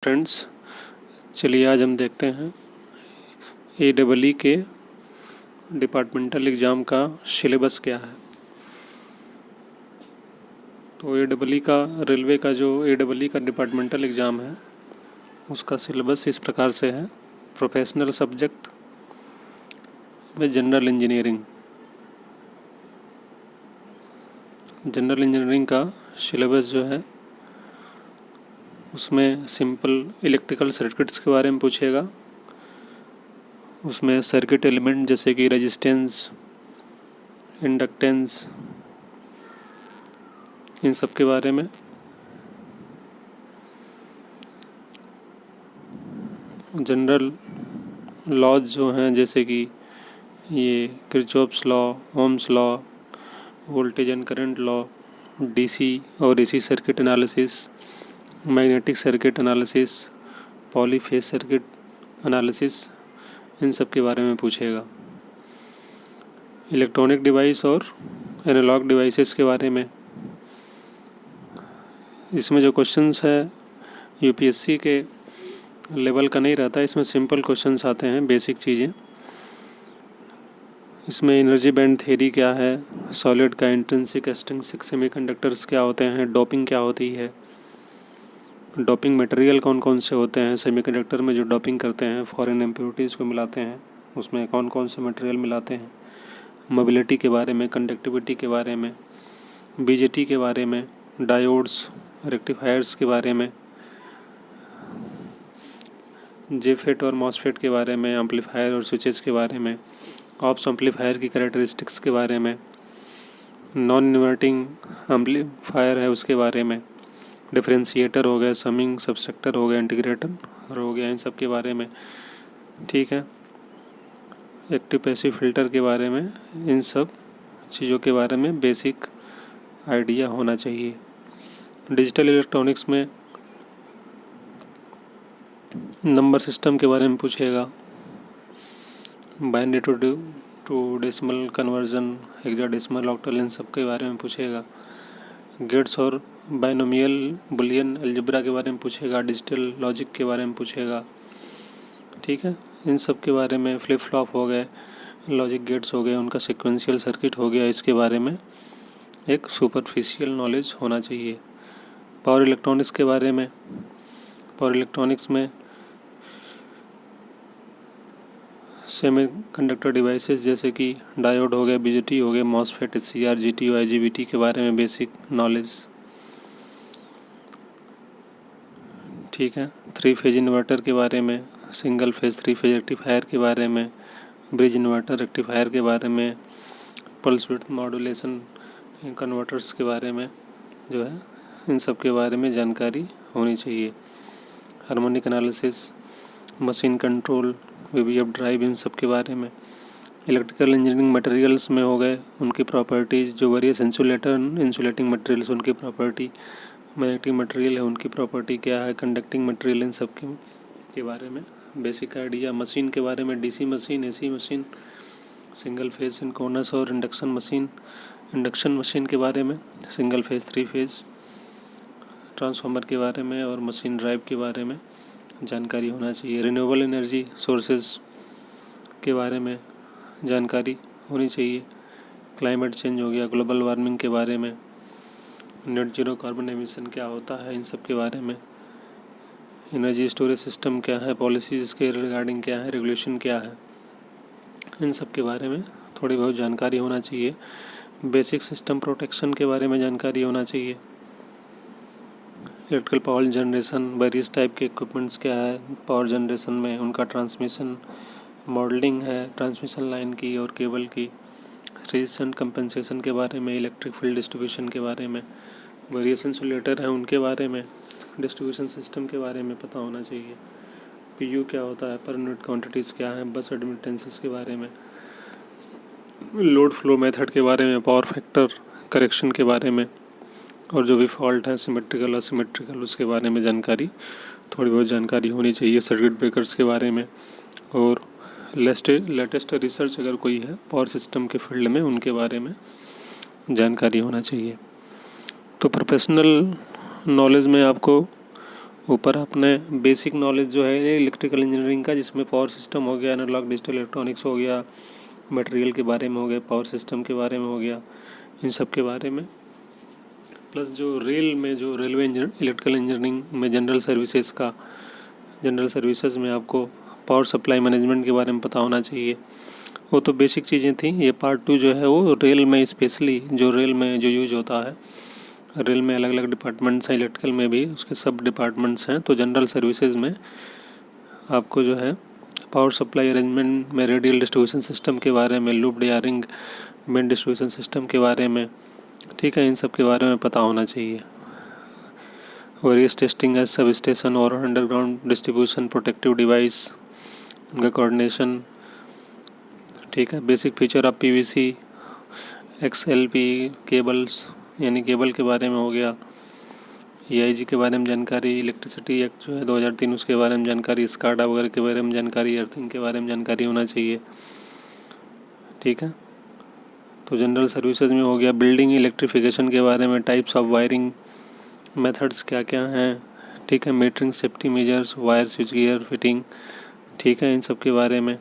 Friends, चलिए आज हम देखते हैं AEE के डिपार्टमेंटल एग्ज़ाम का सिलेबस क्या है। तो AEE का रेलवे का जो AEE का डिपार्टमेंटल एग्ज़ाम है उसका सिलेबस इस प्रकार से है। प्रोफेशनल सब्जेक्ट में जनरल इंजीनियरिंग का सिलेबस जो है उसमें सिंपल इलेक्ट्रिकल सर्किट्स के बारे में पूछेगा। उसमें सर्किट एलिमेंट जैसे कि रेजिस्टेंस, इंडक्टेंस, इन सब के बारे में। जनरल लॉज जो हैं जैसे कि ये Kirchhoff's law, Ohm's law, voltage and current law, DC और AC circuit analysis, magnetic circuit analysis, polyphase circuit analysis, इन सब के बारे में पूछेगा। इलेक्ट्रॉनिक डिवाइस और एनालॉग डिवाइसेस के बारे में इसमें जो क्वेश्चंस है UPSC के लेवल का नहीं रहता, इसमें सिंपल क्वेश्चंस आते हैं, बेसिक चीज़ें। इसमें एनर्जी बैंड थ्योरी क्या है, सॉलिड का इंट्रिंसिक एक्सट्रिंसिक सेमीकंडक्टर्स क्या होते हैं, डोपिंग क्या होती है, डोपिंग मटेरियल कौन कौन से होते हैं, सेमीकंडक्टर में जो डोपिंग करते हैं, फॉरेन इम्प्योरिटीज़ को मिलाते हैं, उसमें कौन कौन से मटेरियल मिलाते हैं, मोबिलिटी के बारे में, कंडक्टिविटी के बारे में, BJT के बारे में, डायोड्स, रेक्टिफायर्स के बारे में, JFET और MOSFET के बारे में, एम्पलीफायर और स्विचेस के बारे में, ऑप्स एम्पलीफायर की कैरेक्टरिस्टिक्स के बारे में, नॉन इन्वर्टिंग एम्पलीफायर है उसके बारे में, डिफरेंशिएटर हो गया, समिंग सबस्ट्रक्टर हो गया, इंटीग्रेटर हो गया, इन सब के बारे में। ठीक है, एक्टिव पैसिव फिल्टर के बारे में, इन सब चीज़ों के बारे में बेसिक आइडिया होना चाहिए। डिजिटल इलेक्ट्रॉनिक्स में नंबर सिस्टम के बारे में पूछेगा, binary to decimal conversion, hexadecimal, octal, इन सब के बारे में पूछेगा। गेट्स और बाइनोमियल बुलियन अलजेब्रा के बारे में पूछेगा, डिजिटल लॉजिक के बारे में पूछेगा। ठीक है, इन सब के बारे में, फ्लिप फ्लॉप हो गए, लॉजिक गेट्स हो गए, उनका सिक्वेंशियल सर्किट हो गया, इसके बारे में एक सुपरफिशियल नॉलेज होना चाहिए। पावर इलेक्ट्रॉनिक्स के बारे में, पावर इलेक्ट्रॉनिक्स में सेमीकंडक्टर डिवाइसेस जैसे कि डायोड हो गए, BJT हो गए, MOSFET, SCR, GTO, IGBT के बारे में बेसिक नॉलेज। ठीक है, 3 फेज इन्वर्टर के बारे में, सिंगल फेज 3 फेज रेक्टिफायर के बारे में, ब्रिज इन्वर्टर रेक्टिफायर के बारे में, पल्स विड्थ मॉड्यूलेशन कन्वर्टर्स के बारे में जो है, इन सब के बारे में जानकारी होनी चाहिए। Harmonic analysis, machine control, VVF drive, इन सब के बारे में। इलेक्ट्रिकल इंजीनियरिंग मटेरियल्स में हो गए, उनकी प्रॉपर्टीज़, जो वेरियस इंसुलेटिंग मटेरियल्स उनकी प्रॉपर्टी, मैग्नेटिक मटेरियल है उनकी प्रॉपर्टी क्या है, कंडक्टिंग मटेरियल, इन सब के बारे में बेसिक आइडिया। मशीन के बारे में DC machine, AC machine, single phase synchronous और इंडक्शन मशीन के बारे में, सिंगल फेज 3 फेज ट्रांसफार्मर के बारे में और मशीन ड्राइव के बारे में जानकारी होना चाहिए। रिन्यूएबल एनर्जी सोर्सेज के बारे में जानकारी होनी चाहिए। क्लाइमेट चेंज हो गया, ग्लोबल वार्मिंग के बारे में, नेट जीरो कार्बन एमिशन क्या होता है, इन सब के बारे में। एनर्जी स्टोरेज सिस्टम क्या है, पॉलिसीज़ के रिगार्डिंग क्या है, रेगुलेशन क्या है, इन सब के बारे में थोड़ी बहुत जानकारी होना चाहिए। बेसिक सिस्टम प्रोटेक्शन के बारे में जानकारी होना चाहिए। Electrical power generation, various type के इक्विपमेंट्स क्या है पावर जनरेशन में, उनका ट्रांसमिशन मॉडलिंग है, ट्रांसमिशन लाइन की और केबल की, रेजिस्टेंस कंपनसेशन के बारे में, इलेक्ट्रिक फील्ड डिस्ट्रीब्यूशन के बारे में, वेरियस इंसुलेटर हैं उनके बारे में, डिस्ट्रीब्यूशन सिस्टम के बारे में पता होना चाहिए। PU क्या होता है, पर यूनिट क्वांटिटीज़ क्या है, बस एडमिटेंसेस के बारे में, लोड फ्लो मेथड के बारे में, पावर फैक्टर करेक्शन के बारे में, और जो भी फॉल्ट है सिमेट्रिकल असिमेट्रिकल उसके बारे में जानकारी, थोड़ी बहुत जानकारी होनी चाहिए। सर्किट ब्रेकर्स के बारे में और लेटेस्ट रिसर्च अगर कोई है पावर सिस्टम के फील्ड में, उनके बारे में जानकारी होना चाहिए। तो प्रोफेशनल नॉलेज में आपको ऊपर आपने बेसिक नॉलेज जो है इलेक्ट्रिकल इंजीनियरिंग का, जिसमें पावर सिस्टम हो गया, एनालॉग डिजिटल इलेक्ट्रॉनिक्स हो गया, मटेरियल के बारे में हो गया, पावर सिस्टम के बारे में हो गया, इन सब के बारे में। प्लस जो रेल में जो रेलवे इलेक्ट्रिकल इंजीनियरिंग में जनरल सर्विसेज में आपको पावर सप्लाई मैनेजमेंट के बारे में पता होना चाहिए। वो तो बेसिक चीज़ें थी। ये पार्ट 2 जो है वो रेल में, स्पेशली जो रेल में जो यूज होता है, रेल में अलग अलग डिपार्टमेंट्स हैं, इलेक्ट्रिकल में भी उसके सब डिपार्टमेंट्स हैं। तो जनरल सर्विसेज में आपको जो है पावर सप्लाई अरेंजमेंट में रेडियल डिस्ट्रीब्यूशन सिस्टम के बारे में, लूप डियारिंग मेन डिस्ट्रीब्यूशन सिस्टम के बारे में, ठीक है, इन सब के बारे में पता होना चाहिए। Various testing as substation और अंडरग्राउंड डिस्ट्रीब्यूशन प्रोटेक्टिव डिवाइस, उनका कोऑर्डिनेशन, ठीक है। Basic feature of PVC XLP cables, यानी केबल के बारे में हो गया। EIG के बारे में जानकारी, इलेक्ट्रिसिटी एक्ट जो है 2003 उसके बारे में जानकारी, स्काडा वगैरह के बारे में जानकारी, अर्थिंग के बारे में जानकारी होना चाहिए, ठीक है। तो जनरल सर्विसेज में हो गया बिल्डिंग इलेक्ट्रिफिकेशन के बारे में, टाइप्स ऑफ वायरिंग मेथड्स क्या क्या हैं, ठीक है, metering safety measures, wire switch gear fitting, ठीक है, इन सब के बारे में।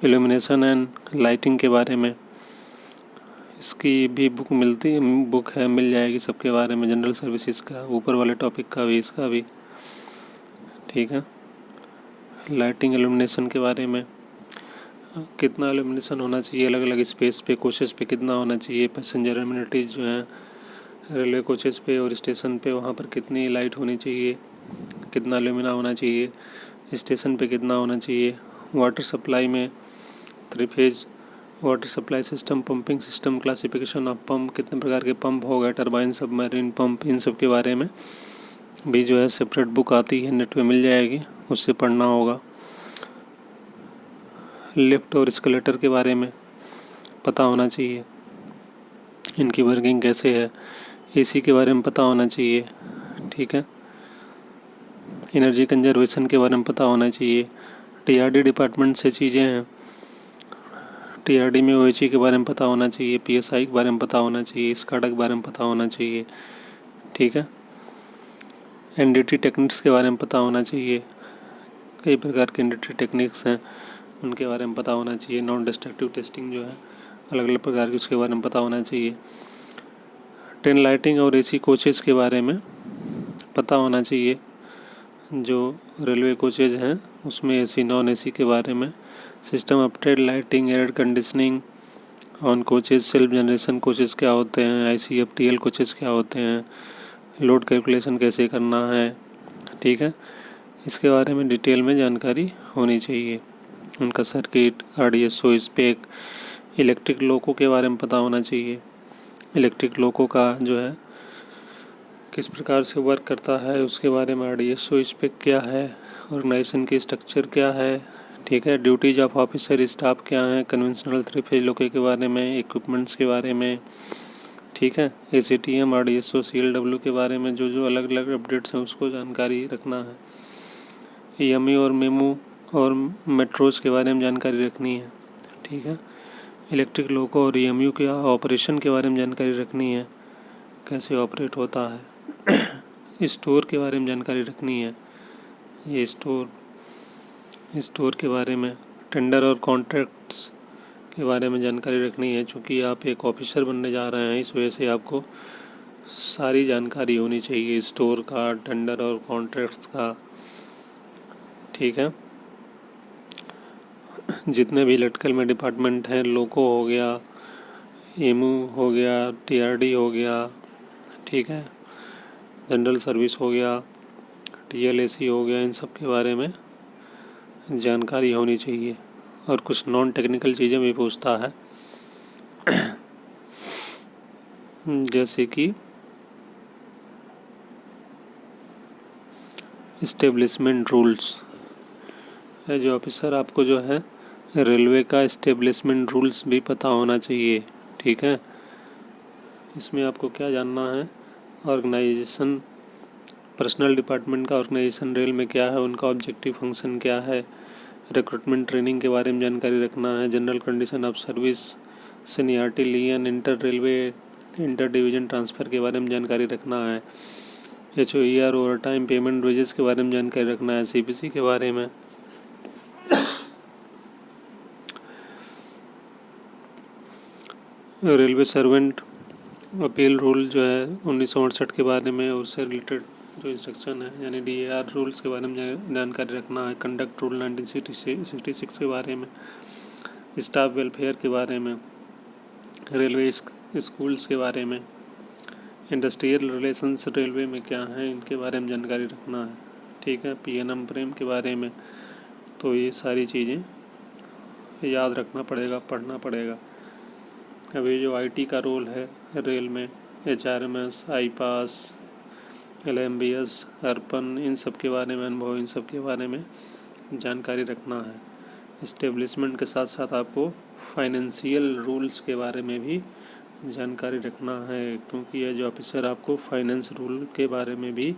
इल्यूमिनेशन एंड लाइटिंग के बारे में, इसकी भी बुक है, मिल जाएगी सबके बारे में, जनरल सर्विसेज का, ऊपर वाले टॉपिक का भी, इसका भी, ठीक है। लाइटिंग इल्यूमिनेशन के बारे में, कितना इल्यूमिनेशन होना चाहिए अलग अलग स्पेस पे, कोचेस पे कितना होना चाहिए, पैसेंजर एमिनिटीज़ जो हैं रेलवे कोचेस पे और स्टेशन पे, वहाँ पर कितनी लाइट होनी चाहिए, कितना इल्यूमिना होना चाहिए, स्टेशन पे कितना होना चाहिए। वाटर सप्लाई में 3 phase water supply system, pumping system, classification of pump, कितने प्रकार के पंप हो गए, टरबाइन, सबमरीन पंप, इन सब के बारे में भी जो है सेपरेट बुक आती है, नेट पे मिल जाएगी, उससे पढ़ना होगा। लिफ्ट और एस्केलेटर के बारे में पता होना चाहिए, इनकी वर्किंग कैसे है। AC के बारे में पता होना चाहिए, ठीक है। एनर्जी कंजर्वेशन के बारे में पता होना चाहिए। TRD डिपार्टमेंट से चीज़ें हैं, TRD में OHE के बारे में पता होना चाहिए, PSI के बारे में पता होना चाहिए, स्काडा के बारे में पता होना चाहिए, ठीक है। NDT टेक्निक्स के बारे में पता होना चाहिए, कई प्रकार के NDT टेक्निक्स हैं, उनके बारे में पता होना चाहिए। नॉन डिस्ट्रक्टिव टेस्टिंग जो है अलग अलग प्रकार की, उसके बारे में पता होना चाहिए। ट्रेन लाइटिंग और AC कोचेज़ के बारे में पता होना चाहिए। जो रेलवे कोचेज़ हैं उसमें AC नॉन AC के बारे में, system of train lighting, air conditioning on coaches, self generation coaches क्या होते हैं, ICFTL कोचेज़ क्या होते हैं, लोड कैलकुलेशन कैसे करना है, ठीक है, इसके बारे में डिटेल में जानकारी होनी चाहिए। उनका circuit, RDSO spec, electric loco के बारे में पता होना चाहिए। इलेक्ट्रिक लोको का जो है किस प्रकार से वर्क करता है उसके बारे में, RDSO स्पेक क्या है, ऑर्गेनाइजेशन की स्ट्रक्चर क्या है, ठीक है। ड्यूटीज ऑफ ऑफिसर स्टाफ क्या है, कन्वेंशनल 3 फेज लोके के बारे में, इक्विपमेंट्स के बारे में, ठीक है। ACTM, RDSO, CLW के बारे में जो अलग अलग अपडेट्स हैं उसको जानकारी रखना है। EMU और मेमू और मेट्रोज के बारे में जानकारी रखनी है, ठीक है। इलेक्ट्रिक लोको और EMU के ऑपरेशन के बारे में जानकारी रखनी है, कैसे ऑपरेट होता है। स्टोर के बारे में जानकारी रखनी है, ये स्टोर के बारे में। टेंडर और कॉन्ट्रैक्ट्स के बारे में जानकारी रखनी है, चूँकि आप एक ऑफिसर बनने जा रहे हैं, इस वजह से आपको सारी जानकारी होनी चाहिए स्टोर का, टेंडर और कॉन्ट्रैक्ट्स का, ठीक है। जितने भी इलेक्ट्रिकल में डिपार्टमेंट हैं, लोको हो गया, EMU हो गया, TRD हो गया, ठीक है, जनरल सर्विस हो गया, TLAC हो गया, इन सब के बारे में जानकारी होनी चाहिए। और कुछ नॉन टेक्निकल चीज़ें भी पूछता है, जैसे कि इस्टेब्लिशमेंट रूल्स है। जो ऑफिसर आपको जो है रेलवे का इस्टेब्लिशमेंट रूल्स भी पता होना चाहिए, ठीक है। इसमें आपको क्या जानना है, ऑर्गेनाइजेशन, पर्सनल डिपार्टमेंट का ऑर्गेनाइजेशन रेल में क्या है, उनका ऑब्जेक्टिव फंक्शन क्या है, रिक्रूटमेंट ट्रेनिंग के बारे में जानकारी रखना है, general condition of service, seniority, lien, inter railway inter division transfer के बारे में जानकारी रखना है, HOER overtime payment wages के बारे में जानकारी रखना है, CPC के बारे में। रेलवे सर्वेंट अपील रूल जो है 1968 के बारे में, उससे रिलेटेड जो इंस्ट्रक्शन है यानी DAR रूल्स के बारे में जानकारी रखना है। कंडक्ट रूल 1966 के बारे में, स्टाफ वेलफेयर के बारे में, रेलवे स्कूल्स के बारे में, इंडस्ट्रियल रिलेशंस रेलवे में क्या है इनके बारे में जानकारी रखना है। ठीक है, PNM प्रेम के बारे में। तो ये सारी चीज़ें याद रखना पड़ेगा, पढ़ना पड़ेगा। अभी जो IT का रोल है रेल में, HRMS, IPAS, LMBS, अर्पण, इन सब के बारे में, अनुभव, इन सब के बारे में जानकारी रखना है। इस्टेब्लिशमेंट के साथ साथ आपको फाइनेंशियल रूल्स के बारे में भी जानकारी रखना है, क्योंकि ये जो ऑफिसर आपको फाइनेंस रूल के बारे में भी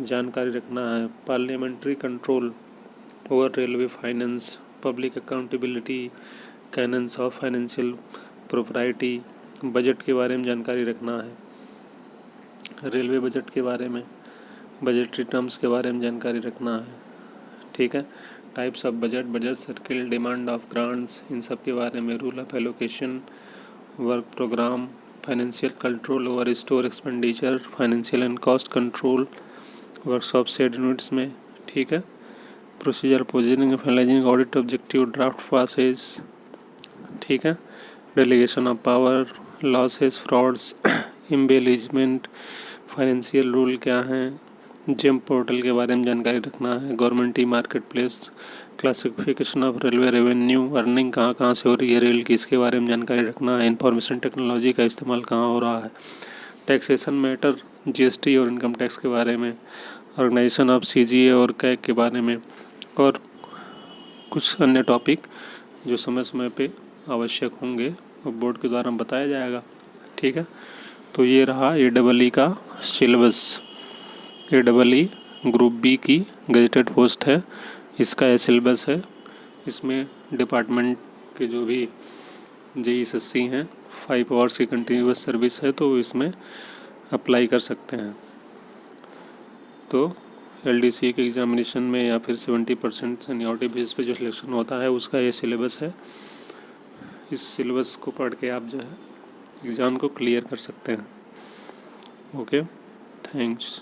जानकारी रखना है। Parliamentary control over railway finance, public accountability, cannons of financial propriety, budget के बारे में जानकारी रखना है। रेलवे बजट के बारे में, बजटरी टर्म्स के बारे में जानकारी रखना है। ठीक है, types of budget, budget circle, demand of grants, इन सब के बारे में, rule of allocation, work programme, financial control over store expenditure, financial and cost control, workshop said units में। ठीक है, procedure positioning, finalising, audit objective, draft passes. ठीक है, delegation of power, losses, frauds, embezzlement, financial rule क्या हैं, GeM portal के बारे में जानकारी रखना है। Government e market place, classification of railway revenue, earning कहाँ कहाँ से हो रही है रेल की, इसके बारे में जानकारी रखना है। इंफॉर्मेशन टेक्नोलॉजी का इस्तेमाल कहाँ हो रहा है। टैक्सेशन मैटर, GST और इनकम टैक्स के बारे में, ऑर्गेनाइजेशन ऑफ CGA और कैग के बारे में, और कुछ अन्य टॉपिक जो समय समय पे आवश्यक होंगे वो बोर्ड के द्वारा बताया जाएगा। ठीक है, तो ये रहा AEE का सिलेबस। AEE ग्रुप B की गजेटेड पोस्ट है, इसका ये सिलेबस है। इसमें डिपार्टमेंट के जो भी JEE हैं 5 आवर्स की कंटिन्यूस सर्विस है, तो इसमें अप्लाई कर सकते हैं। तो LDC के एग्जामिनेशन में या फिर 70% सीनियरिटी बेसिस पे जो सिलेक्शन होता है उसका ये सिलेबस है। इस सिलेबस को पढ़ के आप जो है एग्ज़ाम को क्लियर कर सकते हैं। Okay, thanks.